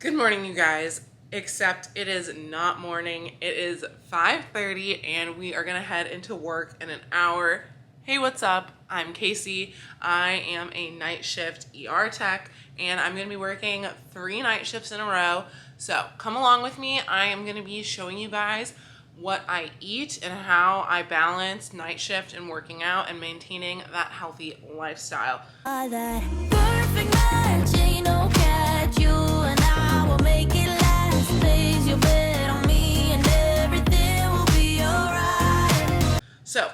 Good morning, you guys, except it is not morning. It is 5:30 and we are gonna head into work in an hour. Hey, what's up? I'm Casey. I am a night shift ER tech and I'm gonna be working 3 night shifts in a row. So come along with me. I am gonna be showing you guys what I eat and how I balance night shift and working out and maintaining that healthy lifestyle. Perfect match, ain't no catch. You and I will make it last. Place your bet on me and everything will be alright. So,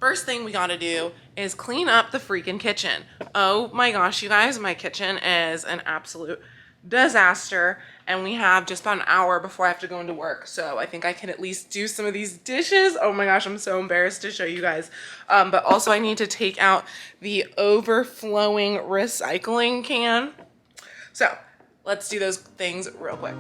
first thing we gotta do is clean up the freaking kitchen. Oh my gosh, you guys, my kitchen is an absolute disaster and we have just about an hour before I have to go into work. So I think I can at least do some of these dishes. Oh my gosh, I'm so embarrassed to show you guys. But also I need to take out the overflowing recycling can. So let's do those things real quick.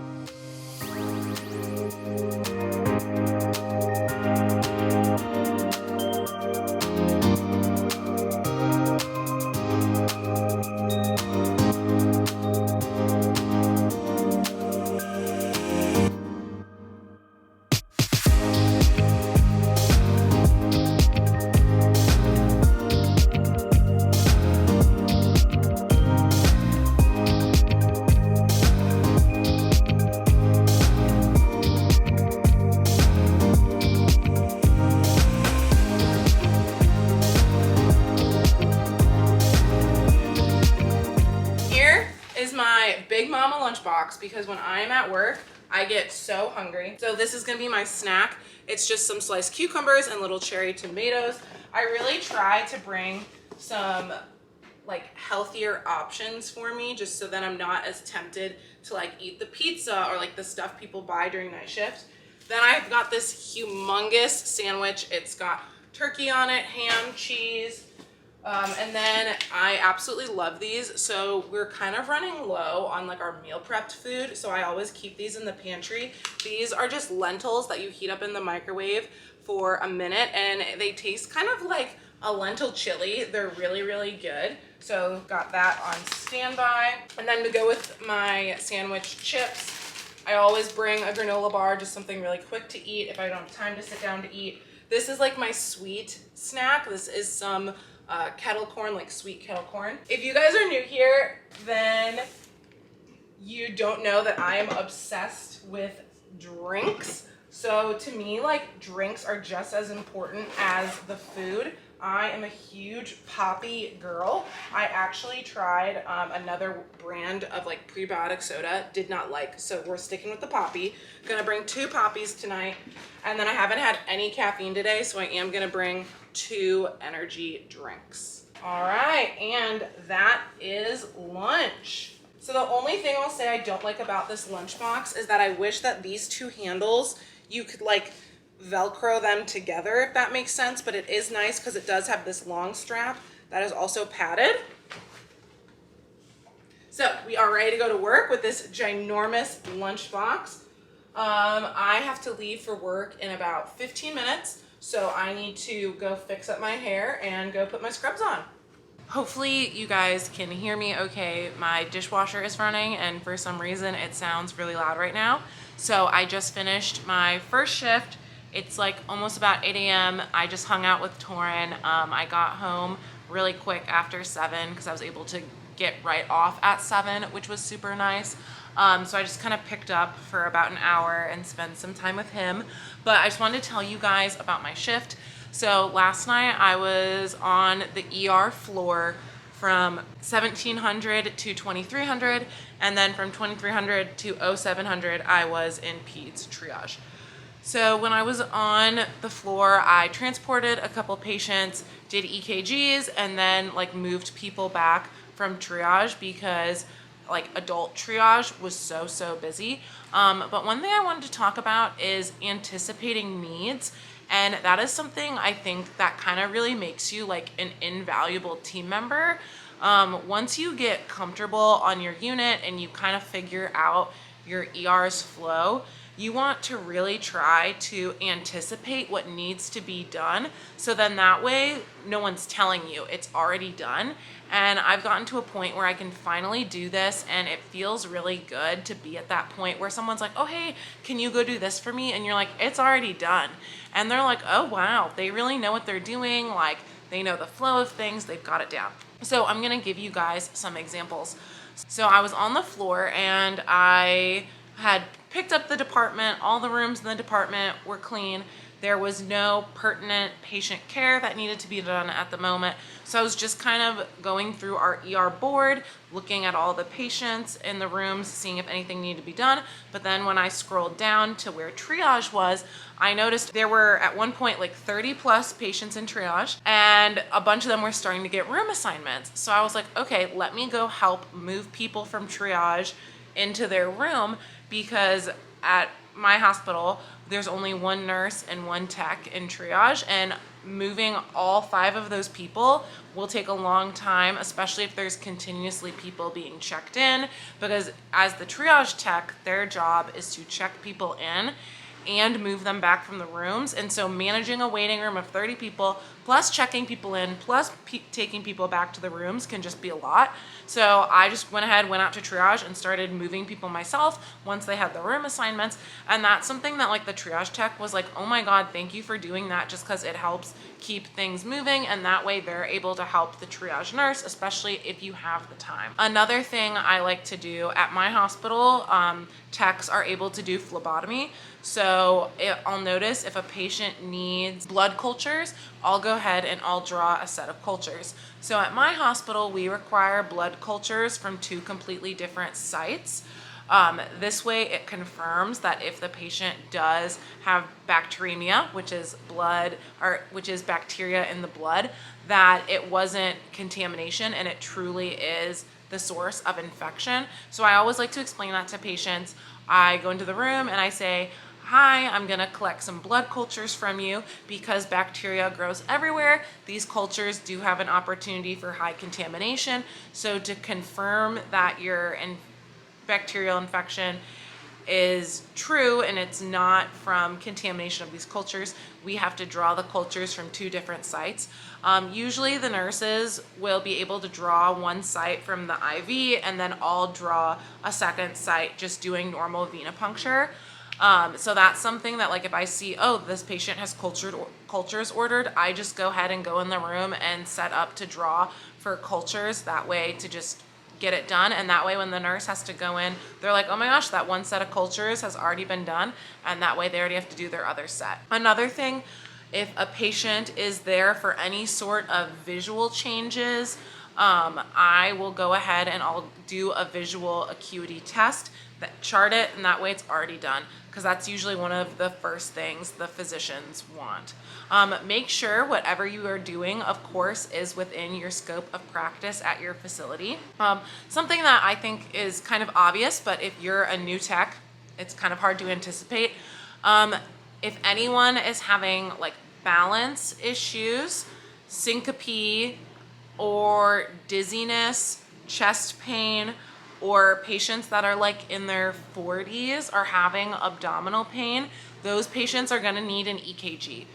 Big Mama lunchbox because when I am at work, I get so hungry. So this is gonna be my snack. It's just some sliced cucumbers and little cherry tomatoes. I really try to bring some like healthier options for me just so that I'm not as tempted to like eat the pizza or like the stuff people buy during night shift. Then I've got this humongous sandwich. It's got turkey on it, ham, cheese, and then I absolutely love these. So we're kind of running low on like our meal prepped food. So I always keep these in the pantry. These are just lentils that you heat up in the microwave for a minute and they taste kind of like a lentil chili. They're really, really good. So got that on standby. And then to go with my sandwich chips, I always bring a granola bar, just something really quick to eat if I don't have time to sit down to eat. This is like my sweet snack. This is some kettle corn, like sweet kettle corn. If you guys are new here, then you don't know that I am obsessed with drinks. So to me, like drinks are just as important as the food. I am a huge Poppy girl. I actually tried another brand of like prebiotic soda, did not like, so we're sticking with the Poppy. Gonna bring 2 Poppies tonight, and then I haven't had any caffeine today, so I am gonna bring 2 energy drinks. All right, and that is lunch. So the only thing I'll say I don't like about this lunchbox is that I wish that these 2 handles, you could like Velcro them together, if that makes sense, but it is nice because it does have this long strap that is also padded. So we are ready to go to work with this ginormous lunchbox. I have to leave for work in about 15 minutes, so I need to go fix up my hair and go put my scrubs on. Hopefully you guys can hear me okay. My dishwasher is running and for some reason it sounds really loud right now. So I just finished my first shift. It's like almost about 8 a.m. I just hung out with Torin. I got home really quick after 7 because I was able to get right off at 7, which was super nice. So I just kind of picked up for about an hour and spent some time with him. But I just wanted to tell you guys about my shift. So last night I was on the ER floor from 1700 to 2300, and then from 2300 to 0700 I was in Peds triage. So when I was on the floor, I transported a couple patients, did EKGs, and then like moved people back from triage because like adult triage was so busy. But one thing I wanted to talk about is anticipating needs. And that is something I think that kind of really makes you like an invaluable team member. Once you get comfortable on your unit and you kind of figure out your ER's flow, you want to really try to anticipate what needs to be done. So then that way, no one's telling you, it's already done. And I've gotten to a point where I can finally do this, and it feels really good to be at that point where someone's like, oh, hey, can you go do this for me? And you're like, it's already done. And they're like, oh, wow, they really know what they're doing. Like, they know the flow of things, they've got it down. So I'm gonna give you guys some examples. So I was on the floor and I had picked up the department. All the rooms in the department were clean. There was no pertinent patient care that needed to be done at the moment. So I was just kind of going through our ER board, looking at all the patients in the rooms, seeing if anything needed to be done. But then when I scrolled down to where triage was, I noticed there were at one point like 30 plus patients in triage, and a bunch of them were starting to get room assignments. So I was like, okay, let me go help move people from triage into their room, because at my hospital, there's only one nurse and one tech in triage, and moving all 5 of those people will take a long time, especially if there's continuously people being checked in, because as the triage tech, their job is to check people in and move them back from the rooms. And so managing a waiting room of 30 people, plus checking people in, plus taking people back to the rooms can just be a lot. So I just went out to triage and started moving people myself once they had the room assignments. And that's something that like the triage tech was like, oh my God, thank you for doing that, just because it helps keep things moving, and that way they're able to help the triage nurse, especially if you have the time. Another thing I like to do at my hospital, techs are able to do phlebotomy. So I'll notice if a patient needs blood cultures, I'll go ahead and I'll draw a set of cultures. So at my hospital, we require blood cultures from 2 completely different sites. This way it confirms that if the patient does have bacteremia, which is bacteria in the blood, that it wasn't contamination and it truly is the source of infection. So I always like to explain that to patients. I go into the room and I say, hi, I'm gonna collect some blood cultures from you because bacteria grows everywhere. These cultures do have an opportunity for high contamination. So to confirm that your bacterial infection is true and it's not from contamination of these cultures, we have to draw the cultures from 2 different sites. Usually the nurses will be able to draw one site from the IV, and then I'll draw a second site just doing normal venipuncture. So that's something that, like, if I see, oh, this patient has cultures ordered, I just go ahead and go in the room and set up to draw for cultures, that way to just get it done. And that way when the nurse has to go in, they're like, oh my gosh, that one set of cultures has already been done, and that way they already have to do their other set. Another thing, if a patient is there for any sort of visual changes, I will go ahead and I'll do a visual acuity test, that chart it, and that way it's already done, because that's usually one of the first things the physicians want. Make sure whatever you are doing, of course, is within your scope of practice at your facility. Something that I think is kind of obvious, but if you're a new tech, it's kind of hard to anticipate. If anyone is having like balance issues, syncope, or dizziness, chest pain, or patients that are like in their 40s are having abdominal pain, those patients are gonna need an EKG.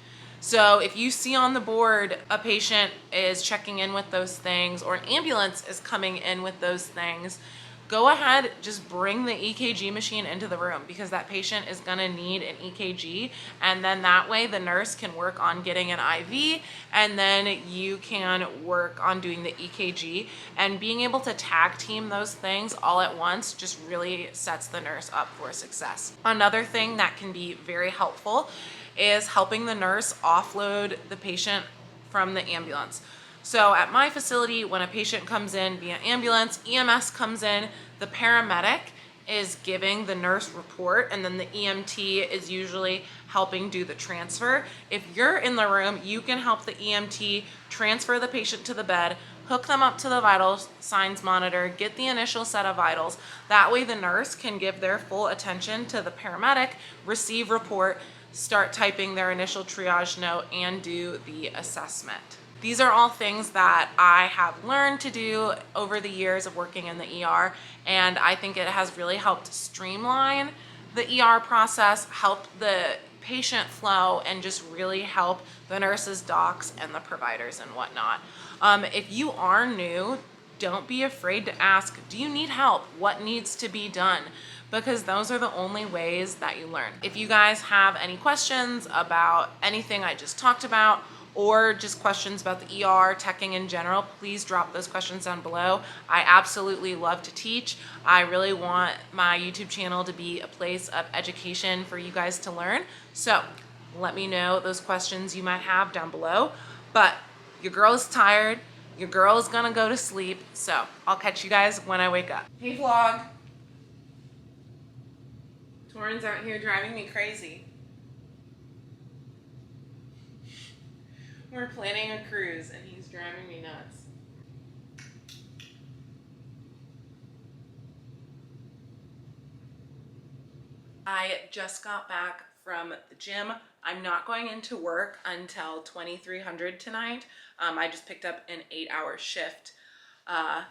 So if you see on the board a patient is checking in with those things, or an ambulance is coming in with those things, go ahead, just bring the EKG machine into the room, because that patient is gonna need an EKG, and then that way the nurse can work on getting an IV, and then you can work on doing the EKG, and being able to tag team those things all at once just really sets the nurse up for success. Another thing that can be very helpful is helping the nurse offload the patient from the ambulance. So at my facility, when a patient comes in via ambulance, EMS comes in, the paramedic is giving the nurse report, and then the EMT is usually helping do the transfer. If you're in the room, you can help the EMT transfer the patient to the bed, hook them up to the vital signs monitor, get the initial set of vitals. That way the nurse can give their full attention to the paramedic, receive report, start typing their initial triage note, and do the assessment. These are all things that I have learned to do over the years of working in the ER, and I think it has really helped streamline the ER process, help the patient flow, and just really help the nurses, docs, and the providers and whatnot. If you are new, don't be afraid to ask, do you need help? What needs to be done? Because those are the only ways that you learn. If you guys have any questions about anything I just talked about, or just questions about the ER, teching in general, please drop those questions down below. I absolutely love to teach. I really want my YouTube channel to be a place of education for you guys to learn. So let me know those questions you might have down below. But your girl is tired. Your girl is gonna go to sleep. So I'll catch you guys when I wake up. Hey vlog. Torrin's out here driving me crazy. We're planning a cruise and he's driving me nuts. I just got back from the gym. I'm not going into work until 2300 tonight. I just picked up an 8-hour shift. I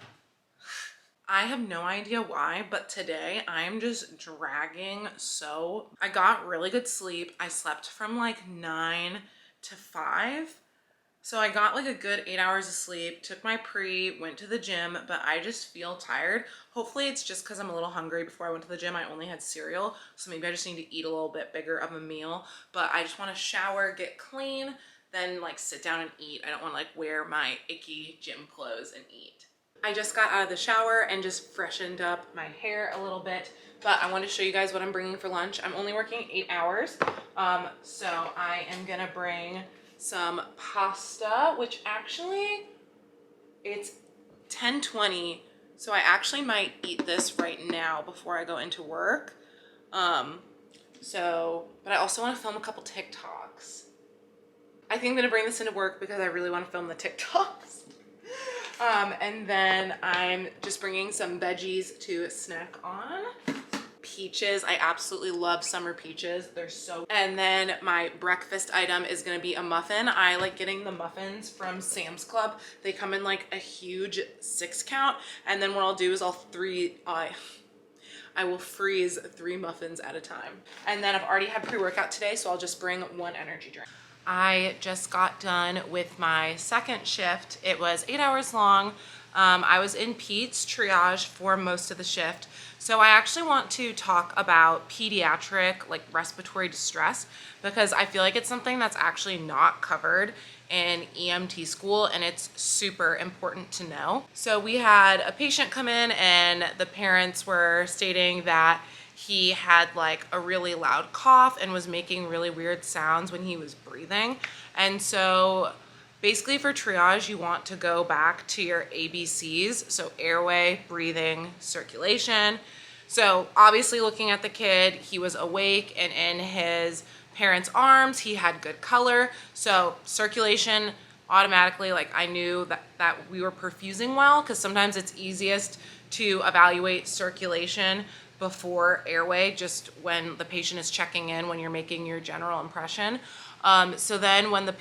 have no idea why, but today I'm just dragging so. I got really good sleep. I slept from like 9 to 5. So I got like a good 8 hours of sleep, took my pre, went to the gym, but I just feel tired. Hopefully it's just because I'm a little hungry. Before I went to the gym, I only had cereal. So maybe I just need to eat a little bit bigger of a meal. But I just want to shower, get clean, then like sit down and eat. I don't want to like wear my icky gym clothes and eat. I just got out of the shower and just freshened up my hair a little bit. But I want to show you guys what I'm bringing for lunch. I'm only working 8 hours. So I am going to bring some pasta, which actually it's 10:20, so I actually might eat this right now before I go into work. But I also want to film a couple TikToks. I think I'm gonna bring this into work because I really want to film the TikToks. And then I'm just bringing some veggies to snack on. Peaches. I absolutely love summer peaches. They're so. And then my breakfast item is going to be a muffin. I like getting the muffins from Sam's Club. They come in like a huge 6 count. And then what I'll do is I will freeze 3 muffins at a time. And then I've already had pre-workout today, so I'll just bring 1 energy drink. I just got done with my second shift. It was 8 hours long. I was in Pete's triage for most of the shift. So I actually want to talk about pediatric, like respiratory distress, because I feel like it's something that's actually not covered in EMT school, and it's super important to know. So we had a patient come in and the parents were stating that he had like a really loud cough and was making really weird sounds when he was breathing. And so basically for triage, you want to go back to your ABCs. So airway, breathing, circulation. So obviously looking at the kid, he was awake and in his parents' arms, he had good color. So circulation, automatically, like I knew that we were perfusing well, because sometimes it's easiest to evaluate circulation before airway, just when the patient is checking in, when you're making your general impression. So then when the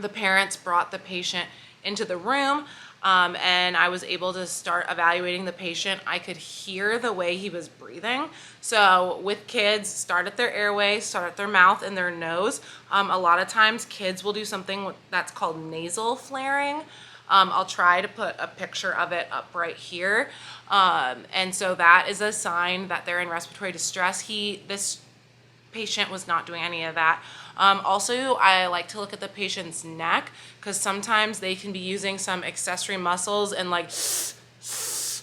parents brought the patient into the room, and I was able to start evaluating the patient, I could hear the way he was breathing. So with kids, start at their airway, start at their mouth and their nose. A lot of times kids will do something that's called nasal flaring. I'll try to put a picture of it up right here. And so that is a sign that they're in respiratory distress. This patient was not doing any of that. Also, I like to look at the patient's neck, because sometimes they can be using some accessory muscles and like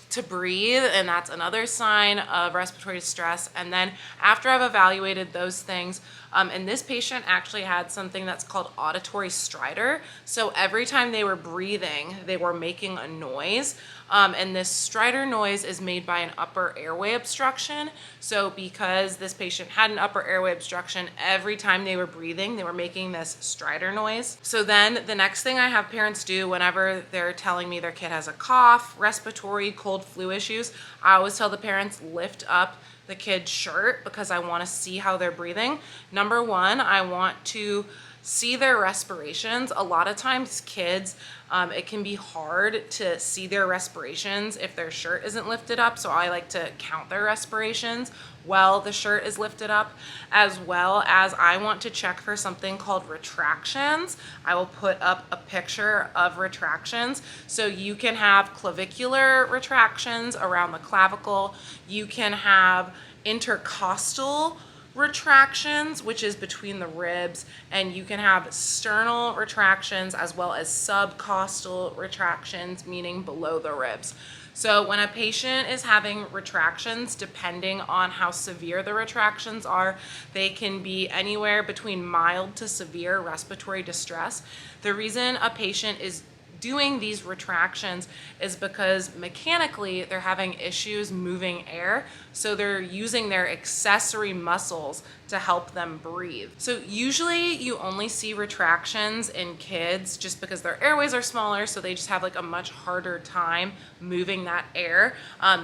to breathe, and that's another sign of respiratory distress. And then after I've evaluated those things, and this patient actually had something that's called auditory stridor. So every time they were breathing, they were making a noise. And this stridor noise is made by an upper airway obstruction. So because this patient had an upper airway obstruction, every time they were breathing, they were making this stridor noise. So then the next thing I have parents do whenever they're telling me their kid has a cough, respiratory, cold, flu issues, I always tell the parents, lift up the kid's shirt, because I want to see how they're breathing. Number one, I want to see their respirations. A lot of times kids, it can be hard to see their respirations if their shirt isn't lifted up. So I like to count their respirations while the shirt is lifted up, as well as I want to check for something called retractions. I will put up a picture of retractions. So you can have clavicular retractions around the clavicle. You can have intercostal retractions, which is between the ribs, and you can have sternal retractions as well as subcostal retractions, meaning below the ribs. So when a patient is having retractions, depending on how severe the retractions are, they can be anywhere between mild to severe respiratory distress. The reason a patient is doing these retractions is because mechanically they're having issues moving air, so they're using their accessory muscles to help them breathe. So usually you only see retractions in kids just because their airways are smaller, so they just have like a much harder time moving that air.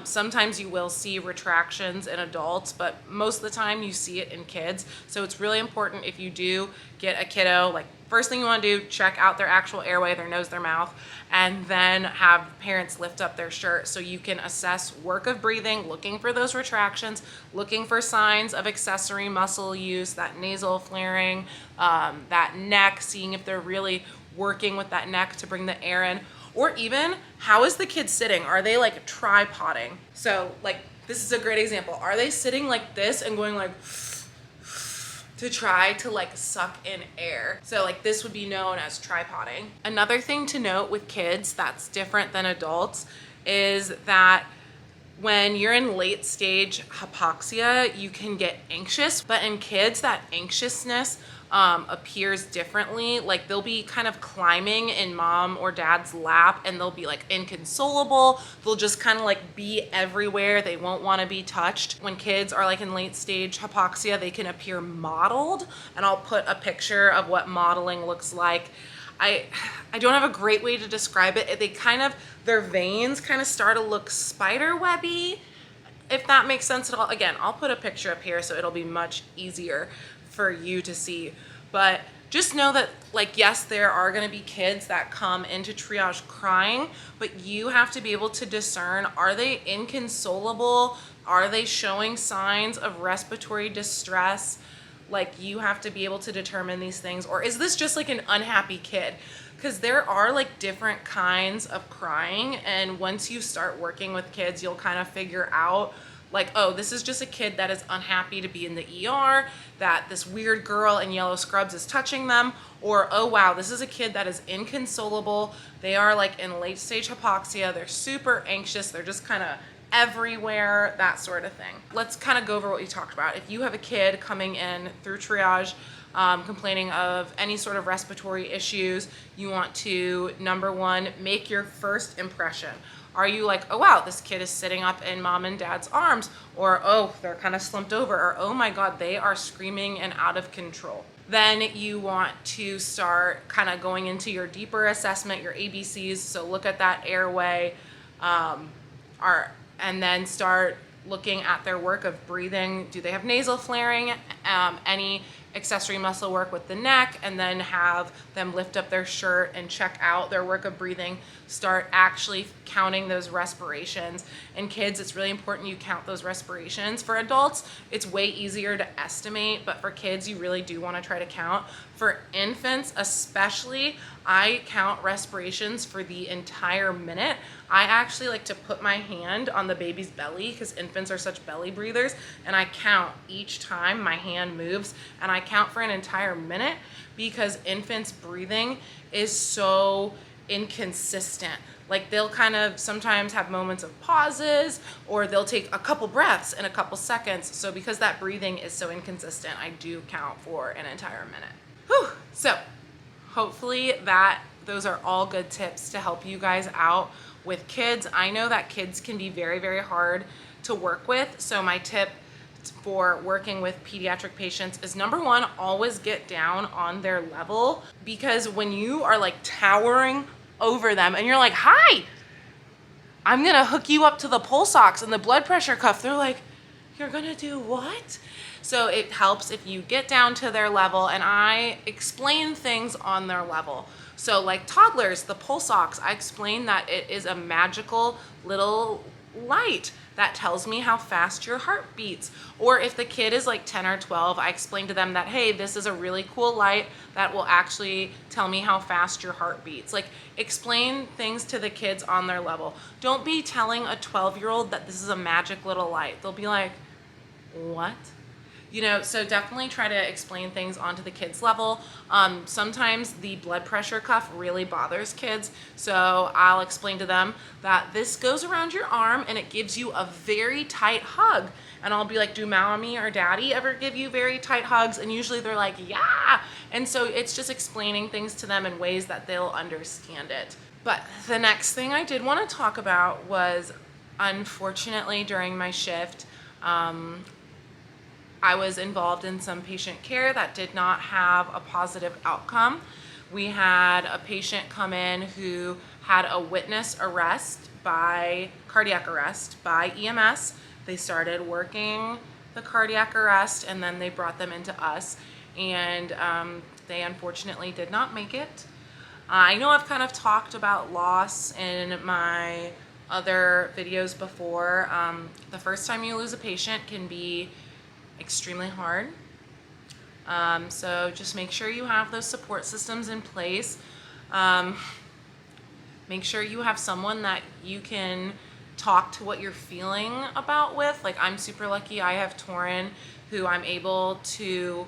Sometimes you will see retractions in adults, but most of the time you see it in kids. So it's really important, if you do get a kiddo, like first thing you want to do, check out their actual airway, their nose, their mouth, and then have parents lift up their shirt so you can assess work of breathing, looking for those retractions, looking for signs of accessory muscle use, that nasal flaring, that neck, seeing if they're really working with that neck to bring the air in, or even how is the kid sitting? Are they like tripoding? So like, this is a great example. Are they sitting like this and going like, to try to like suck in air? So like this would be known as tripoding. Another thing to note with kids that's different than adults is that when you're in late stage hypoxia, you can get anxious, but in kids that anxiousness appears differently. Like they'll be kind of climbing in mom or dad's lap and they'll be like inconsolable. They'll just kind of like be everywhere. They won't want to be touched. When kids are like in late stage hypoxia, they can appear mottled, and I'll put a picture of what mottling looks like. I don't have a great way to describe it. They kind of, their veins kind of start to look spider webby, if that makes sense at all. Again, I'll put a picture up here so it'll be much easier for you to see. But just know that, like, yes, there are going to be kids that come into triage crying, but you have to be able to discern, are they inconsolable? Are they showing signs of respiratory distress? Like, you have to be able to determine these things. Or is this just like an unhappy kid? Because there are like different kinds of crying, and once you start working with kids, you'll kind of figure out like, oh, this is just a kid that is unhappy to be in the ER, that this weird girl in yellow scrubs is touching them, or oh wow, this is a kid that is inconsolable. They are like in late stage hypoxia, they're super anxious, they're just kind of everywhere, that sort of thing. Let's kind of go over what we talked about. If you have a kid coming in through triage, complaining of any sort of respiratory issues, you want to, number one, make your first impression. Are you like, oh wow, this kid is sitting up in mom and dad's arms, or oh, they're kind of slumped over, or oh my God, they are screaming and out of control. Then you want to start kind of going into your deeper assessment, your ABCs. So look at that airway, and then start looking at their work of breathing. Do they have nasal flaring? Any accessory muscle work with the neck, and then have them lift up their shirt and check out their work of breathing. Start actually counting those respirations. In kids, it's really important you count those respirations. For adults, it's way easier to estimate, but for kids, you really do want to try to count. For infants especially, I count respirations for the entire minute. I actually like to put my hand on the baby's belly because infants are such belly breathers, and I count each time my hand moves, and I count for an entire minute because infants' breathing is so inconsistent. Like they'll kind of sometimes have moments of pauses, or they'll take a couple breaths in a couple seconds. So because that breathing is so inconsistent, I do count for an entire minute. Whew. So hopefully those are all good tips to help you guys out with kids. I know that kids can be very, very hard to work with. So my tip for working with pediatric patients is, number one, always get down on their level, because when you are like towering over them and you're like, hi, I'm gonna hook you up to the pulse ox and the blood pressure cuff, they're like, You're gonna do what? So it helps if you get down to their level and I explain things on their level. So like toddlers, the pulse ox, I explain that it is a magical little light that tells me how fast your heart beats. Or if the kid is like 10 or 12, I explain to them that, hey, this is a really cool light that will actually tell me how fast your heart beats. Like, explain things to the kids on their level. Don't be telling a 12-year-old that this is a magic little light. They'll be like, what? You know, so definitely try to explain things onto the kids' level. Sometimes the blood pressure cuff really bothers kids, so I'll explain to them that this goes around your arm and it gives you a very tight hug. And I'll be like, do mommy or daddy ever give you very tight hugs? And usually they're like, yeah. And so it's just explaining things to them in ways that they'll understand it. But the next thing I did want to talk about was, unfortunately, during my shift, I was involved in some patient care that did not have a positive outcome. We had a patient come in who had a witness arrest by cardiac arrest by EMS. They started working the cardiac arrest and then they brought them into us, and they unfortunately did not make it. I know I've kind of talked about loss in my other videos before. The first time you lose a patient can be extremely hard. So just make sure you have those support systems in place. Make sure you have someone that you can talk to what you're feeling about with. Like, I'm super lucky I have Torin, who I'm able to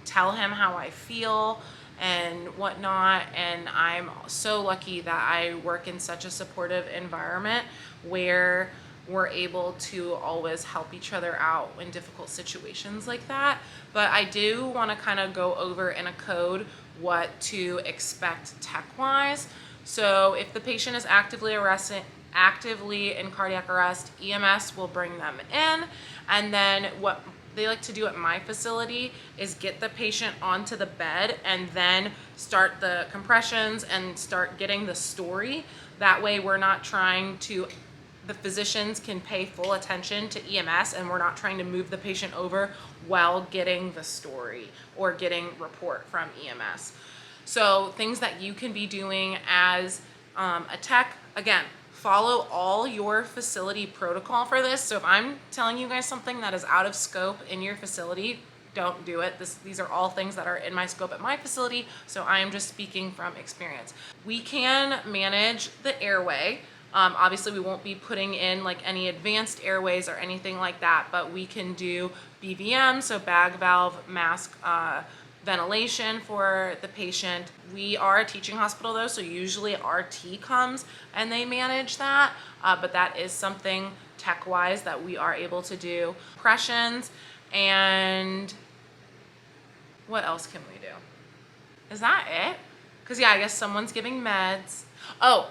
tell him how I feel and whatnot, and I'm so lucky that I work in such a supportive environment where we're able to always help each other out in difficult situations like that. But I do want to kind of go over in a code what to expect tech-wise. So if the patient is actively in cardiac arrest, EMS will bring them in, and then what they like to do at my facility is get the patient onto the bed and then start the compressions and start getting the story. That way we're not trying to, the physicians can pay full attention to EMS and we're not trying to move the patient over while getting the story or getting report from EMS. So things that you can be doing as a tech, again, follow all your facility protocol for this. So if I'm telling you guys something that is out of scope in your facility, don't do it. These are all things that are in my scope at my facility, so I am just speaking from experience. We can manage the airway. Obviously we won't be putting in like any advanced airways or anything like that, but we can do BVM, so bag valve mask ventilation for the patient. We are a teaching hospital though, so usually RT comes and they manage that, but that is something tech-wise that we are able to do. Compressions, and what else can we do? Is that it? Because yeah, I guess someone's giving meds. Oh,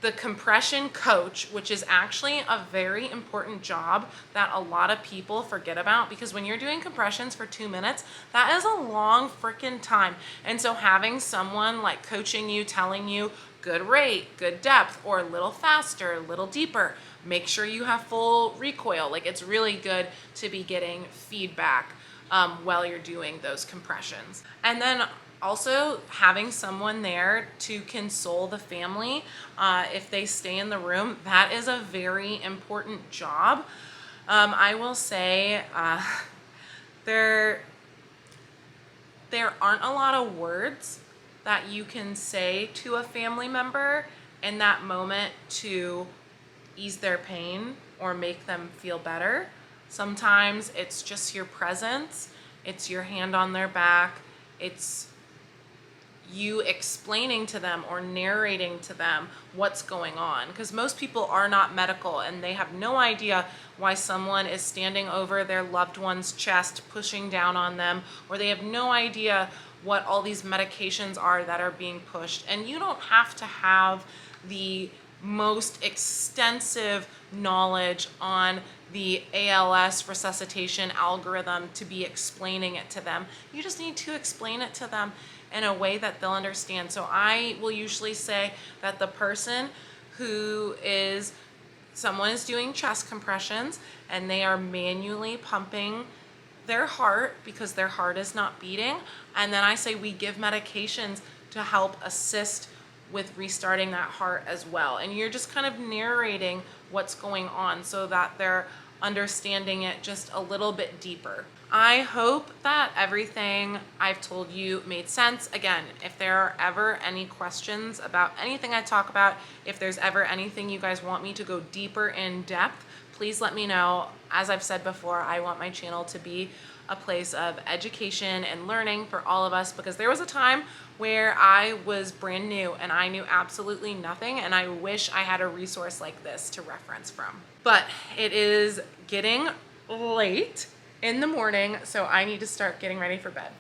the compression coach, which is actually a very important job that a lot of people forget about, because when you're doing compressions for 2 minutes, that is a long freaking time. And so having someone like coaching you, telling you good rate, good depth, or a little faster, a little deeper, make sure you have full recoil. Like, it's really good to be getting feedback while you're doing those compressions. And then also having someone there to console the family if they stay in the room, that is a very important job. I will say there aren't a lot of words that you can say to a family member in that moment to ease their pain or make them feel better. Sometimes it's just your presence, it's your hand on their back, it's you explaining to them or narrating to them what's going on, because most people are not medical and they have no idea why someone is standing over their loved one's chest pushing down on them, or they have no idea what all these medications are that are being pushed. And you don't have to have the most extensive knowledge on the ALS resuscitation algorithm to be explaining it to them. You just need to explain it to them in a way that they'll understand. So I will usually say that the person who is someone is doing chest compressions and they are manually pumping their heart because their heart is not beating, and then I say we give medications to help assist with restarting that heart as well. And you're just kind of narrating what's going on so that they're understanding it just a little bit deeper. I hope that everything I've told you made sense. Again, if there are ever any questions about anything I talk about, if there's ever anything you guys want me to go deeper in depth, please let me know. As I've said before, I want my channel to be a place of education and learning for all of us, because there was a time where I was brand new and I knew absolutely nothing, and I wish I had a resource like this to reference from. But it is getting late in the morning, so I need to start getting ready for bed.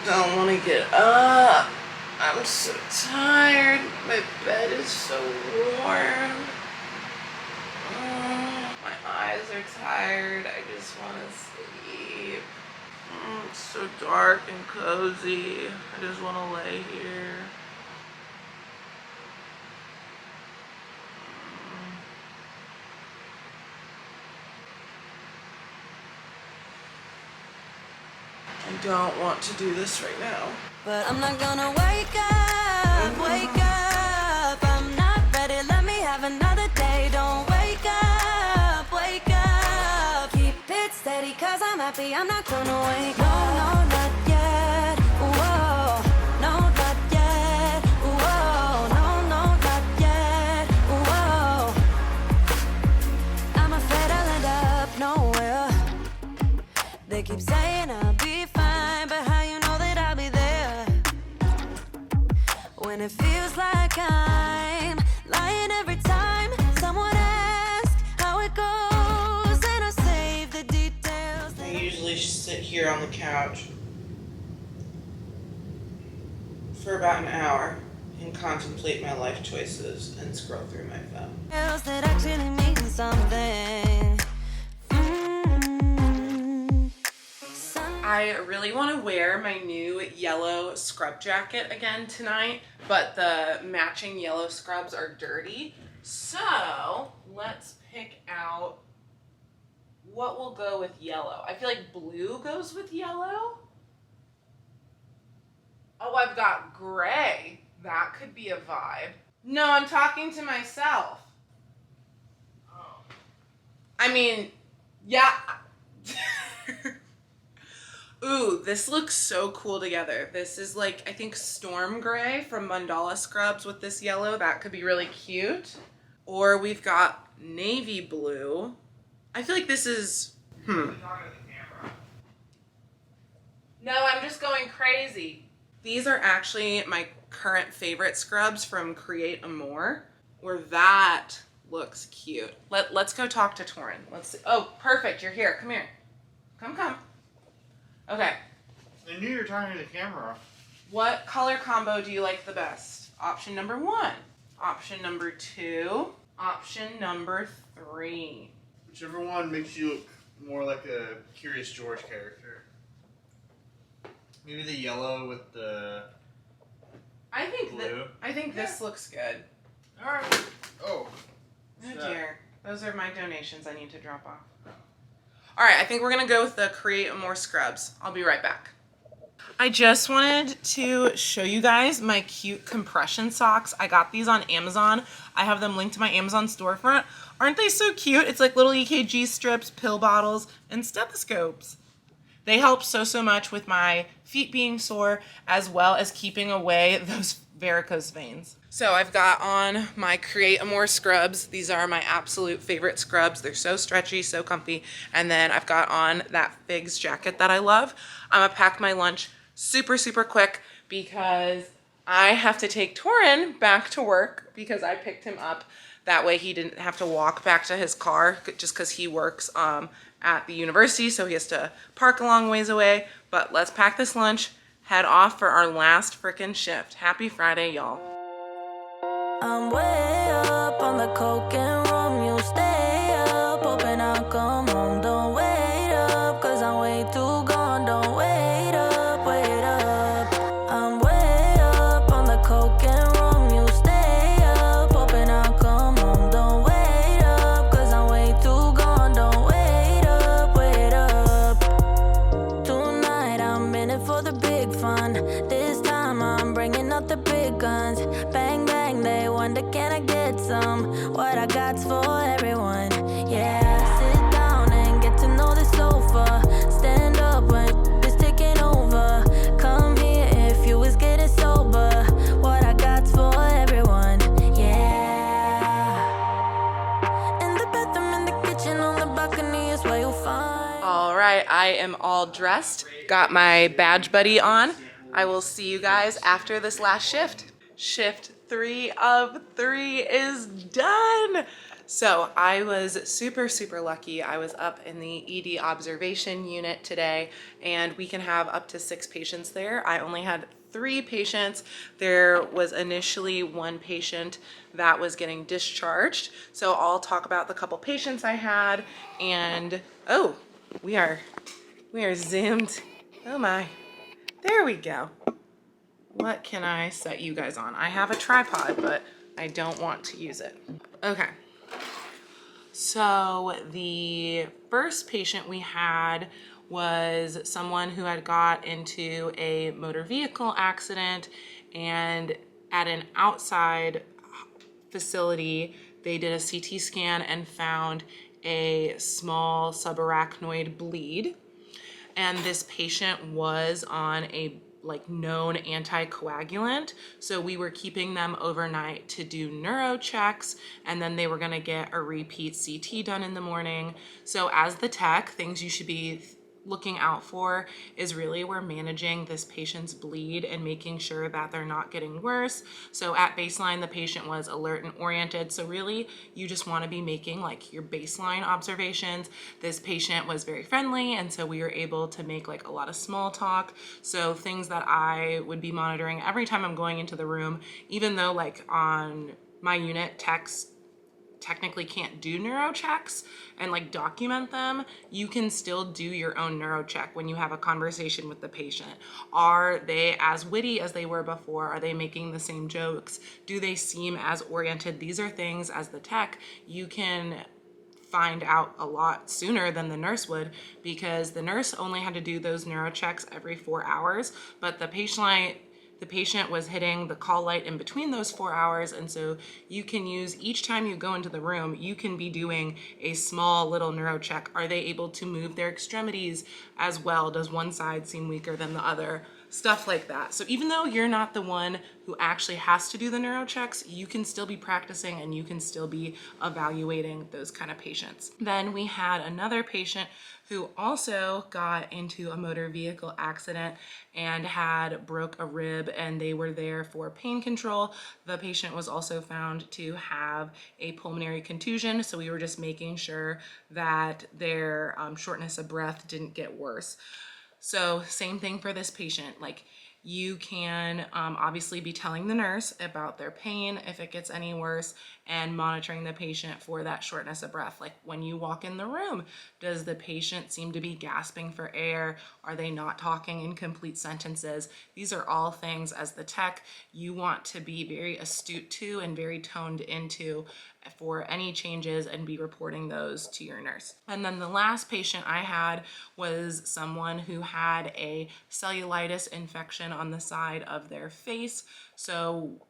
Don't want to get up. I'm so tired. My bed is so warm. My eyes are tired. I just want to sleep. It's so dark and cozy. I just want to lay here. I don't want to do this right now. But I'm not gonna wake up, wake up. I'm not ready, let me have another day. Don't wake up, wake up. Keep it steady, cause I'm happy, I'm not gonna wake up. No, not yet, whoa. No, not yet, whoa. No, not yet, whoa. I'm afraid I'll end up nowhere. They keep saying I'll be fine, but how you know that I'll be there when it feels like I'm lying every time someone asks how it goes, and I save the details. I usually sit here on the couch for about an hour and contemplate my life choices and scroll through my phone. That actually means something. I really want to wear my new yellow scrub jacket again tonight, but the matching yellow scrubs are dirty. So let's pick out what will go with yellow. I feel like blue goes with yellow. Oh, I've got gray. That could be a vibe. No, I'm talking to myself. Oh. I mean, yeah. Ooh, this looks so cool together. This is like, I think storm gray from Mandala Scrubs with this yellow. That could be really cute. Or we've got navy blue. I feel like this is, No, I'm just going crazy. These are actually my current favorite scrubs from Create More, where that looks cute. Let's go talk to Torin. Let's see. Oh, perfect. You're here. Come here. Come. Okay. I knew you were talking to the camera. What color combo do you like the best? Option number 1. Option number 2. Option number 3. Whichever one makes you look more like a Curious George character. Maybe the yellow with the I think blue. I think this looks good. Alright. Oh. Oh dear. Those are my donations I need to drop off. Alright, I think we're going to go with the Create More Scrubs. I'll be right back. I just wanted to show you guys my cute compression socks. I got these on Amazon. I have them linked to my Amazon storefront. Aren't they so cute? It's like little EKG strips, pill bottles, and stethoscopes. They help so much with my feet being sore, as well as keeping away those varicose veins. So I've got on my Create More scrubs. These are my absolute favorite scrubs. They're so stretchy, so comfy. And then I've got on that Figs jacket that I love. I'm gonna pack my lunch super quick because I have to take Torin back to work because I picked him up. That way he didn't have to walk back to his car just because he works at the university, so he has to park a long ways away. But let's pack this lunch, head off for our last frickin' shift. Happy Friday, y'all. I'm way up on the coke and rum. You stay up, hoping I'll come home. Don't wait up, cause I'm way too gone. Don't wait up, wait up. I'm way up on the coke and rum. You stay up, hoping I'll come home. Don't wait up, cause I'm way too gone. Don't wait up, wait up. Tonight I'm in it for the big fun. This time I'm bringing out the big guns. Bang bang, they wonder can I get some? What I got's for everyone. Yeah, sit down and get to know the sofa. Stand up when it's taking over. Come here if you was getting sober. What I got's for everyone. Yeah. In the bathroom, in the kitchen, on the balcony is where you'll find. All right, I am all dressed. Got my badge buddy on. I will see you guys after this last shift. Shift 3 of 3 is done. So I was super lucky. I was up in the ED observation unit today, and we can have up to 6 patients there. I only had 3 patients. There was initially 1 patient that was getting discharged. So I'll talk about the couple patients I had, and oh, we are zoomed. Oh my, there we go. What can I set you guys on? I have a tripod, but I don't want to use it. Okay. So the first patient we had was someone who had got into a motor vehicle accident, and at an outside facility, they did a CT scan and found a small subarachnoid bleed. And this patient was on a known anticoagulant, so we were keeping them overnight to do neuro checks, and then they were going to get a repeat CT done in the morning. So as the tech, things you should be looking out for is really we're managing this patient's bleed and making sure that they're not getting worse. So at baseline, the patient was alert and oriented. So really you just want to be making your baseline observations. This patient was very friendly, and so we were able to make a lot of small talk. So things that I would be monitoring every time I'm going into the room, even though on my unit, techs technically can't do neuro checks and document them, you can still do your own neuro check when you have a conversation with the patient. Are they as witty as they were before? Are they making the same jokes? Do they seem as oriented? These are things as the tech you can find out a lot sooner than the nurse would, because the nurse only had to do those neuro checks every 4 hours, but the the patient was hitting the call light in between those 4 hours. And so you can use, each time you go into the room, you can be doing a small little neuro check. Are they able to move their extremities as well? Does one side seem weaker than the other? Stuff like that. So even though you're not the one who actually has to do the neuro checks, you can still be practicing and you can still be evaluating those kind of patients. Then we had another patient who also got into a motor vehicle accident and broke a rib, and they were there for pain control. The patient was also found to have a pulmonary contusion, so we were just making sure that their shortness of breath didn't get worse. So same thing for this patient. Like, you can obviously be telling the nurse about their pain if it gets any worse, and monitoring the patient for that shortness of breath. Like, when you walk in the room, does the patient seem to be gasping for air? Are they not talking in complete sentences? These are all things, as the tech, you want to be very astute to and very toned into for any changes, and be reporting those to your nurse. And then the last patient I had was someone who had a cellulitis infection on the side of their face. So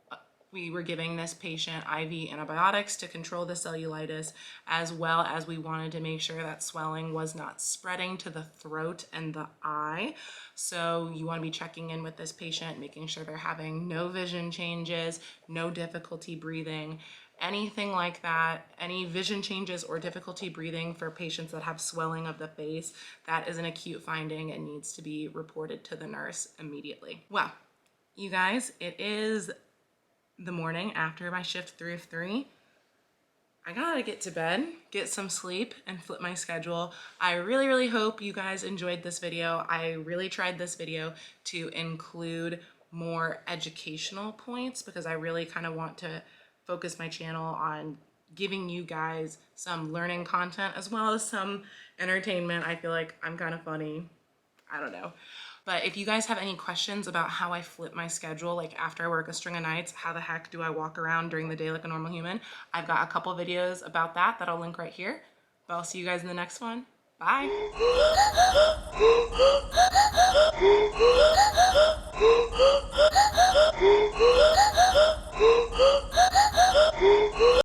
we were giving this patient IV antibiotics to control the cellulitis, as well as we wanted to make sure that swelling was not spreading to the throat and the eye. So you want to be checking in with this patient, making sure they're having no vision changes, no difficulty breathing, anything like that. Any vision changes or difficulty breathing for patients that have swelling of the face, that is an acute finding and needs to be reported to the nurse immediately. Well, you guys, it is the morning after my shift 3 of 3. I gotta get to bed, get some sleep, and flip my schedule. I really hope you guys enjoyed this video. I really tried this video to include more educational points, because I really kind of want to focus my channel on giving you guys some learning content as well as some entertainment. I feel like I'm kind of funny. I don't know. But if you guys have any questions about how I flip my schedule, like after I work a string of nights, how the heck do I walk around during the day like a normal human? I've got a couple videos about that I'll link right here. But I'll see you guys in the next one. Bye.